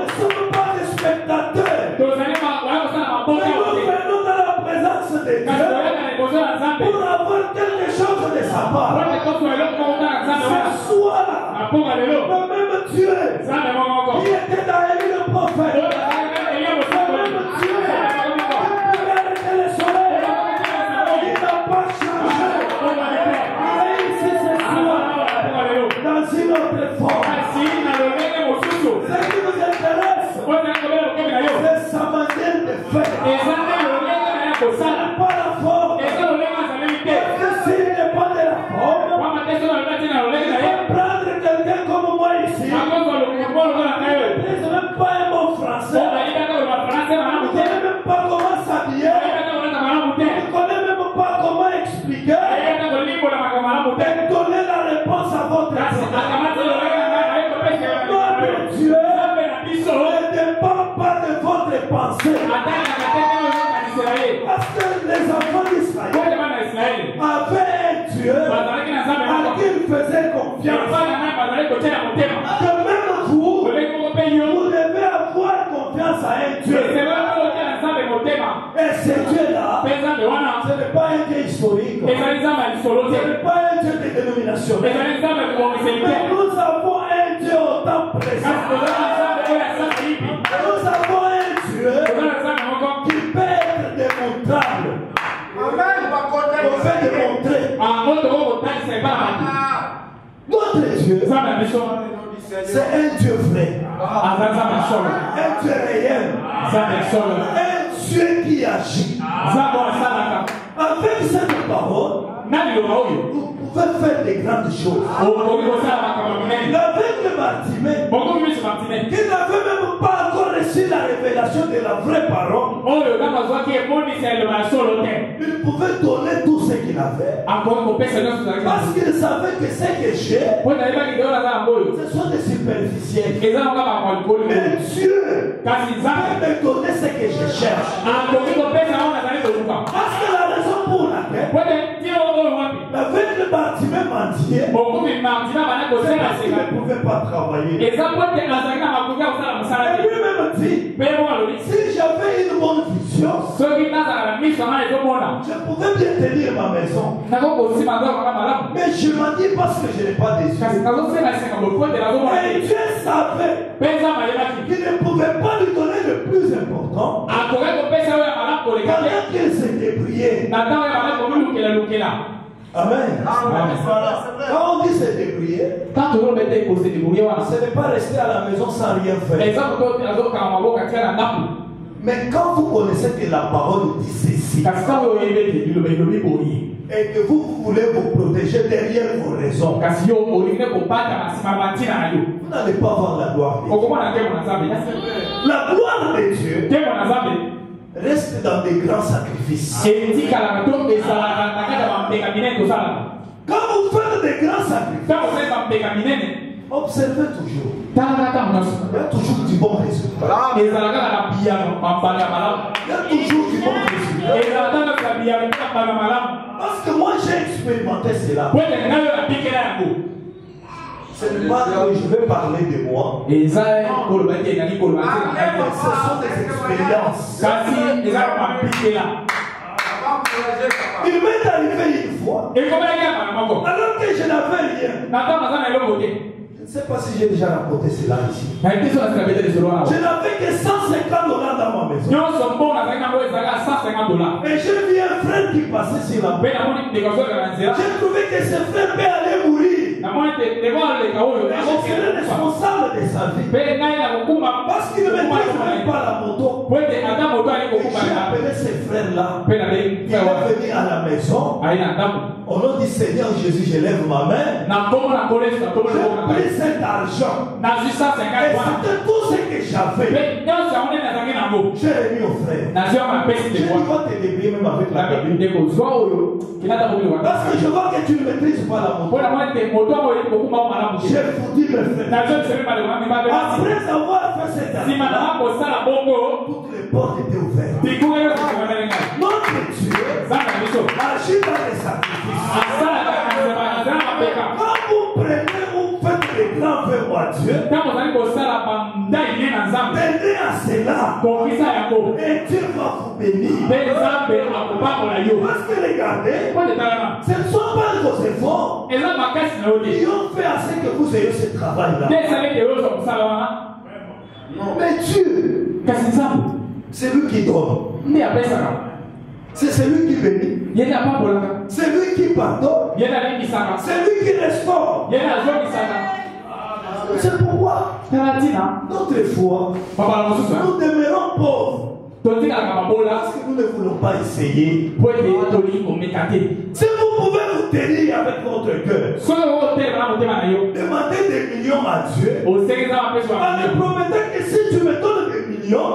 ne sommes pas des spectateurs. Mais nous venons dans la présence de Dieu pour avoir quelque chose de sa part. Ce soir, le même Dieu qui était dans Élie le prophète, le même Dieu qui regardait le soleil, il n'a pas changé. Il est ici ce soir, dans une autre forme. Ce qui nous intéresse, c'est sa manière de faire. Pas la forme. Parce que s'il n'est pas de la forme, prendre quelqu'un comme moi ici, ne maîtrise même pas un mot français, ne connaît même pas comment s'habiller, ne connaît même pas comment expliquer, et donner la réponse à votre question. Notre Dieu ne dépend pas de votre pensée. Parce que les enfants d'Israël avaient un Dieu à qui ils faisaient confiance. Que même vous devez avoir confiance à un Dieu. Et ce Dieu-là, ce n'est pas un Dieu historique. Ce n'est pas un Dieu de dénomination. Mais nous avons un Dieu au temps présent. Nous avons un Dieu qui peut être démontrable. On fait démontrer. Notre Dieu, c'est un Dieu vrai. Un Dieu réel. Un Dieu qui agit. Avec cette parole, vous pouvez faire des grandes choses. Avec le Bartimée, qui n'avait même pas encore reçu la révélation de la vraie parole, il pouvait donner tout ce qu'il avait. Parce qu'il savait que ce que j'ai, ce sont des superficiels. Mais Dieu peut me donner ce que je cherche. Parce que la raison pour laquelle, avec le Bartimée mendier, c'est qu'il ne pouvait pas travailler. Et lui-même dit, si j'avais une bonne vision, je pouvais bien tenir ma maison. Mais je m'en dis parce que je n'ai pas des yeux. Et Dieu savait qu'il ne pouvait pas lui donner le plus important pendant qu'il s'est débrouillé. Amen. Quand on dit se débrouiller, ce n'est pas rester à la maison sans rien faire. Mais quand vous connaissez que la parole dit ceci, et que vous voulez vous protéger derrière vos raisons, vous n'allez pas voir la gloire de Dieu. La gloire de Dieu reste dans des grands sacrifices. Quand vous faites des grands sacrifices, observez toujours. Il y a toujours du bon résultat. Il y a toujours du bon résultat. Parce que moi j'ai expérimenté cela. Ce n'est pas que je vais parler de moi. Ce sont des expériences. Il m'est arrivé une fois, alors que je n'avais rien. Je ne sais pas si j'ai déjà raconté cela ici. Je n'avais que $150 dans ma maison. Et j'ai vu un frère qui passait sur la route. J'ai trouvé que ce frère peut aller mourir. Et je serai responsable de sa vie. Parce qu'il ne maîtrise même pas la moto. Et j'ai appelé ce frère-là. Il est venu à la maison. Au nom du Seigneur Jésus, je lève ma main. J'ai pris cet argent. Et c'était tout ce que j'avais. J'ai remis au frère. J'ai dit, va te débrouiller même avec la cabine. Parce que je vois que tu ne maîtrises pas la moto. J'ai foutu mes frères. Après avoir fait cet argent, toutes les portes étaient ouvertes. Notre Dieu agit dans les sacrifices. Quand vous prenez, vous faites les grands vers moi Dieu, Venez à cela. Et Dieu va vous bénir. Parce que regardez, ce ne sont pas vos efforts qui ont fait assez que vous ayez ce travail-là. Mais Dieu, c'est lui qui donne. C'est celui qui bénit. C'est lui qui pardonne. C'est lui qui restaure. C'est pourquoi notre foi, nous demeurons pauvres. Parce que nous ne voulons pas essayer. Si vous pouvez vous tenir avec votre cœur, demandez des millions à Dieu, en lui promettant que si tu me donnes des millions,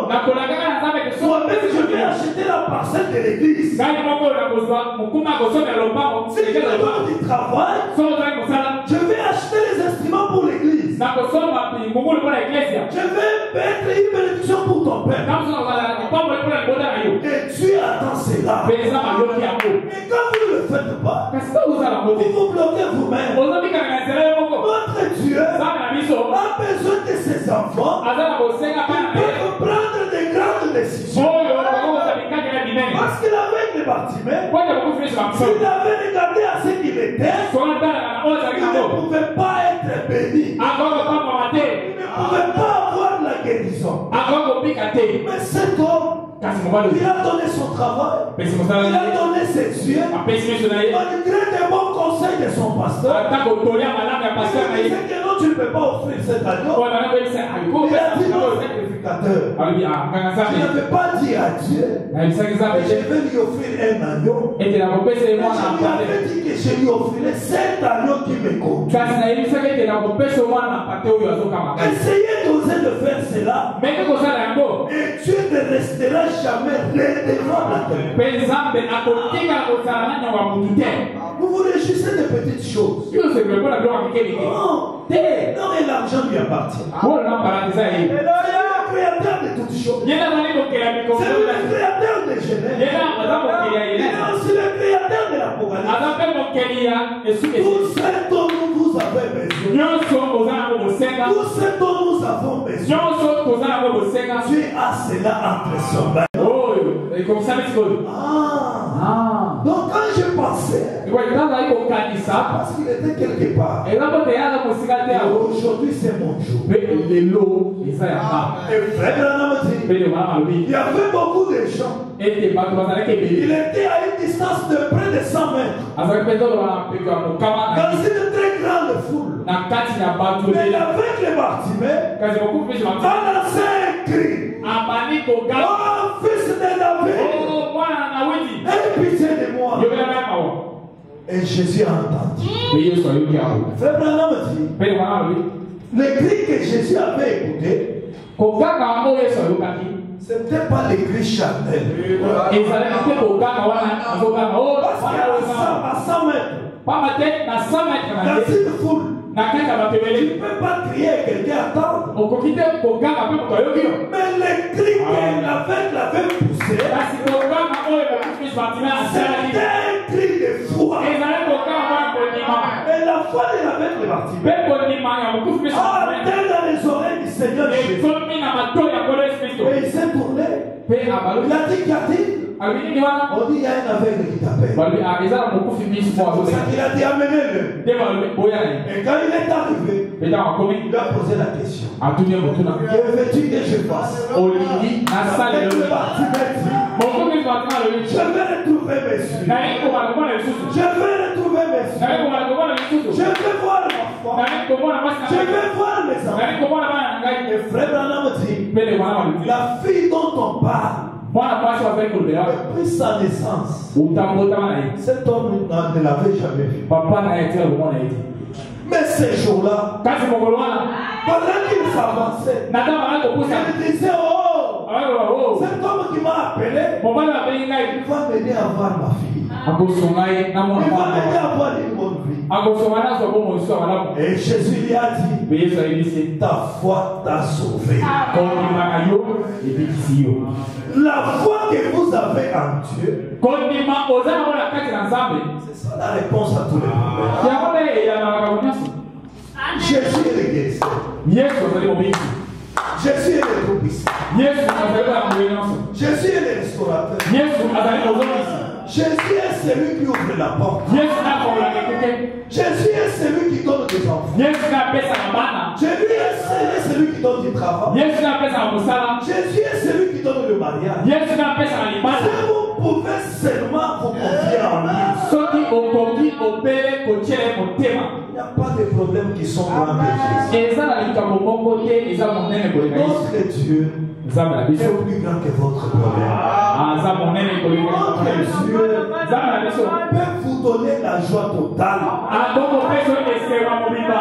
moi-même je vais acheter la parcelle de l'église. Si tu me donnes du travail, je vais acheter les instruments pour l'église. Je vais mettre une bénédiction pour ton père. Et Dieu attend cela. Et quand vous ne le faites pas, vous vous bloquez vous-même. Notre Dieu a besoin de ses enfants qui peuvent prendre des grandes décisions. Parce qu'il avait des Bartimée, s'il avait regardé à ce qu'il était, il ne pouvait pas être béni. Il ne pouvait pas avoir la guérison. Mais cet homme, il a donné son travail, il a donné ses yeux, malgré des bons conseils de son pasteur. Il disait que non, tu ne peux pas offrir cet agneau. Il a dit non, sacrificateur. Je ne vais pas dire à Dieu, mais je vais lui offrir un agneau. Mais je lui avais dit que je lui offrirais cet agneau qui me compte. Essayez d'oser de faire cela, et Dieu ne restera jamais redevable à vous vous réjouissez de petites choses. Non, et l'argent lui appartient. C'est le créateur de toutes choses. C'est le créateur des Genèse. Il est aussi le créateur de l'Apocalypse. Tout ce dont vous avez besoin. Tout ce dont nous avons besoin. Dieu a cela entre son main. Donc quand je pensais, parce qu'il était quelque part, aujourd'hui c'est mon jour. Et frère Branham dit, il y avait beaucoup de gens. Il était à une distance de près de 100 mètres. Dans une très grande foule. Mais avec les Bartimée, on a lancé un cri. Oh, fils de David, aie pitié de moi. Et Jésus a entendu. Frère Branham dit, le cri que Jésus avait écouté, ce n'était pas le cri charnel. Parce qu'à 100 mètres, dans une foule, tu ne peux pas crier et quelqu'un attendre. Mais le cri qu'aveugle avait poussé, c'était un cri de foi. Et la foi de l'aveugle Bartimée a atteint dans les oreilles du Seigneur Jésus. Et il s'est tourné. Il a dit, qu'y a-t-il? On dit, il y a un aveugle qui t'appelle. C'est pour ça qu'il a dit, amenez-le. Et quand il est arrivé, il lui a posé la question. Que veux-tu que je fasse? Avec le Bartimée dit, je vais retrouver mes yeux. Je vais retrouver mes yeux. Je vais voir ma foi. Je vais voir mes enfants. Et frère Branham dit, la fille dont on parle, depuis sa naissance, cet homme ne l'avait jamais vu. Mais ces jours-là, pendant qu'il s'avançait, il disait, oh, cet homme qui m'a appelé, il va venir avoir ma fille. Il va venir avoir une bonne vie. Et Jésus lui a dit, ta foi t'a sauvé. La foi que vous avez en Dieu, c'est ça la réponse à tous les problèmes. Jésus est le guérisseur. Yesu azali mobiki. Jésus est le propice. Yesu azali ba mwenonso. Jésus est le restaurateur. Yesu azali mozongisi. Jésus est celui qui ouvre la porte. Yesu na kola kekuke. Jésus est celui qui donne des enfants. Yesu na pesa na bana. Jésus est celui qui donne du travail. Yesu na pesa na mosala. Jésus est celui qui donne le mariage. Yesu na pesa na libala. Si vous pouvez seulement vous confier en lui. Soki okoki opere kotiele motema. Il n'y a pas de problèmes qui sont grands que Jésus. Eza na likambo moko te eza monene koleka Yesu. Notre Dieu Nzambe na biso. est plus grand que votre problème. Aza monene koleka Notre Yesu. Dieu Nzambe na biso. peut vous donner la joie totale. Atoko peso esema mobimba.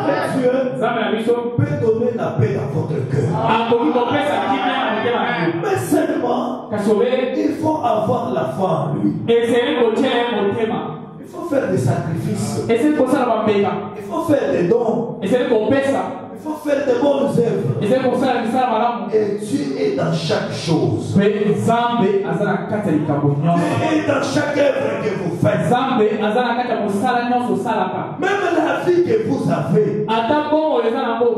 Notre Dieu Nzambe na biso. peut donner la paix dans votre cœur. Akoki kopesa kimia na motema na yo. Mais seulement, Kasi obele il faut avoir la foi en lui. eseli kotiele motema. Il faut faire des sacrifices. Eseli kosala bambeka. Il faut faire des dons. Eseli kopesa. Il faut faire de bonnes œuvres. Eseli kosala misala malamu. Et Dieu est dans chaque chose. Mpe Nzambe aza na kati ya likambo Dieu nyonso. est dans chaque œuvre que vous faites. Nzambe aza na kati ya mosala nyonso osalaka. Même la vie que vous avez, Ata bongo eza nango.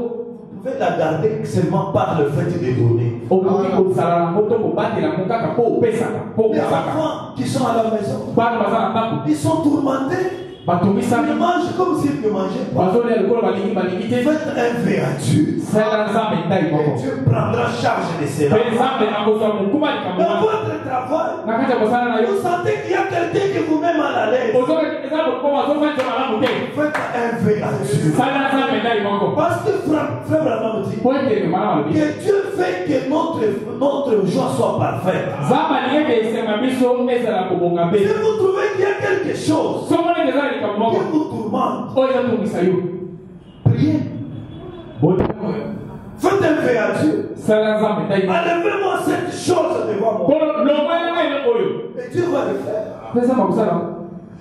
vous pouvez la garder seulement par le fait de donner. Okoki kozala nango to kobatela yango kaka mpo opesaka mpo Les okozaka. enfants qui sont à la maison, Bana baza na ndako ils sont tourmentés. batungisami Ils mangent comme s'ils ne mangeaient pas. bazolia likolo balingi te. Faites un vœu à Dieu. Sala Nzambe ndai Et moko. Dieu prendra charge de cela. Mpe Nzambe akozwa mokuba likambo Dans wana. votre travail, Na kati ya mosala na yo vous sentez qu'il y a quelqu'un qui vous met mal à l'aise. eza moko bazofandisa malamu te. Faites un vœu à Dieu. Sala Nzambe ndai moko. Parce que frère Branham dit Po ete malamu alobi. que Dieu fait que notre joie soit parfaite. Nzambe alingi esenga biso ezala kobonga Si mpe. vous trouvez qu'il y a quelque chose Soki eza likambo qui moko vous tourmente, oyo ezatungisa yo. priez. Faites un vœu à Dieu. Sala Nzambe ndai moko. Enlevez-moi cette chose devant moi. Kono longwela ele oyo. Et Dieu va le faire. Pesa makusala.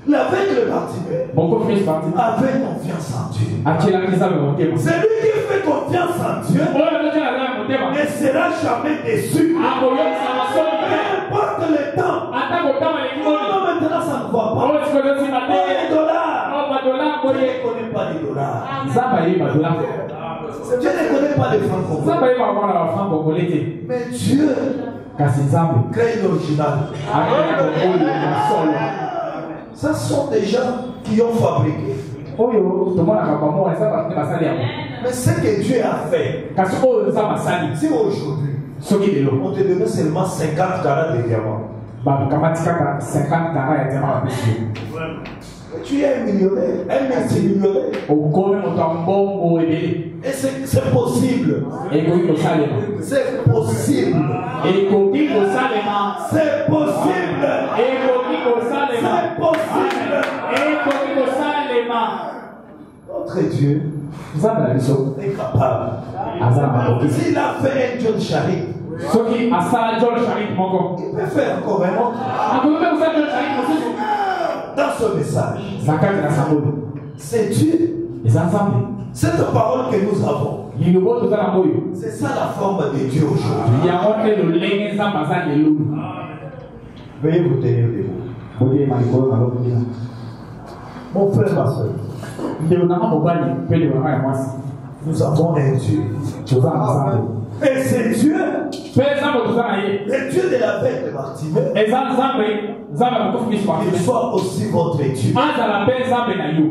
L'aveugle Bartimée Boko fils parti. avait confiance en Dieu. Atielaki Nzambe motema. Celui qui fait confiance en Dieu Oyo totiela Nzambe motema. ne sera jamais déçu. Akoyokisa masomi Peu te. importe le temps. Ata kotama leki Non, moni. non, maintenant ça ne va pas. Oyo sikozosimba Oh, te. les dollars. Oh, badola Dieu boye. ne connaît pas les dollars. Nzambe ayebi badola. Dieu ne connaît pas les francs congolais. Nzambe ayebi bakwana bafranc congolais te. Mais Dieu Kasi Nzambe crée l'original. akenda oyo ya solo. Ce sont des gens qui ont fabriqué. Oyo tomonaka bamona eza bato nde basali yango. Mais ce que Dieu a fait, Kasi oyo Nzambe asali. si aujourd'hui, Soki lelo on te donnait seulement 50 carats de diamants, bakamati kaka 50 kara ya diama bapesi yo. tu es un millionnaire, un multimillionnaire. Okomi moto ya mbongo ebele. Et c'est possible. Ekoki kosalema. C'est possible. Ekoki kosalema. C'est possible. Ekoki kosalema. C'est possible. Ekoki kosalema. Notre Dieu Nzambe na biso est capable. aza na makoki. S'il a fait un John Charit, Soki asala John Charit moko. il peut faire encore un autre. Akoki mpe kosala John Charit mosusu. Dans ce message, Na kati na sangolo. c'est Dieu. Eza Nzambe. Cette parole que nous avons, Lilobo toza na boyo. c'est ça la forme de Dieu aujourd'hui. Yango nde lolenge Nzambe aza lelo. Veuillez vous tenir debout. Boyema likolo na lokolia. Mon frère, ma soeur, Ndeko nanga mobali mpe ndeko nanga ya mwasi. nous avons un Dieu. Toza na Nzambe. Et c'est Dieu, Mpe Nzambe toza na ye. le Dieu de la fête de Bartimée, Eza Nzambe. Nzambe akokofi biso qu'il bakile. soit aussi votre Dieu. Azala mpe Nzambe na yo.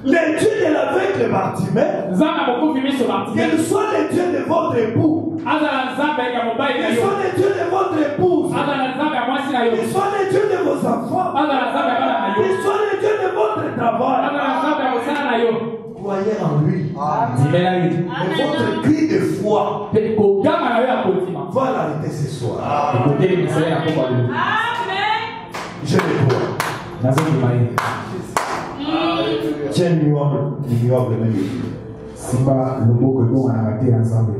Le Dieu de la fête de Bartimée, Nzambe akokofi biso bakile. qu'il soit le Dieu de votre époux, Azala Nzambe ya mobali na qu'il yo. soit le Dieu de votre épouse, Azala Nzambe ya mwasi na yo. qu'il soit le Dieu de vos enfants, Azala Nzambe ya bana na yo. qu'il soit le Dieu de votre travail. Azala Nzambe ya kosala na yo. Croyez en lui. Ndimela ye. Et votre cri de foi Mpe koganga na yo ya kotima. va l'arrêter ce soir. Ekotelemisa ye na kombo ya lelo. Je le vois. Nazondima ye. Tiens l'ignoble même. Simba loboko ebonganaka te ya Nzambe.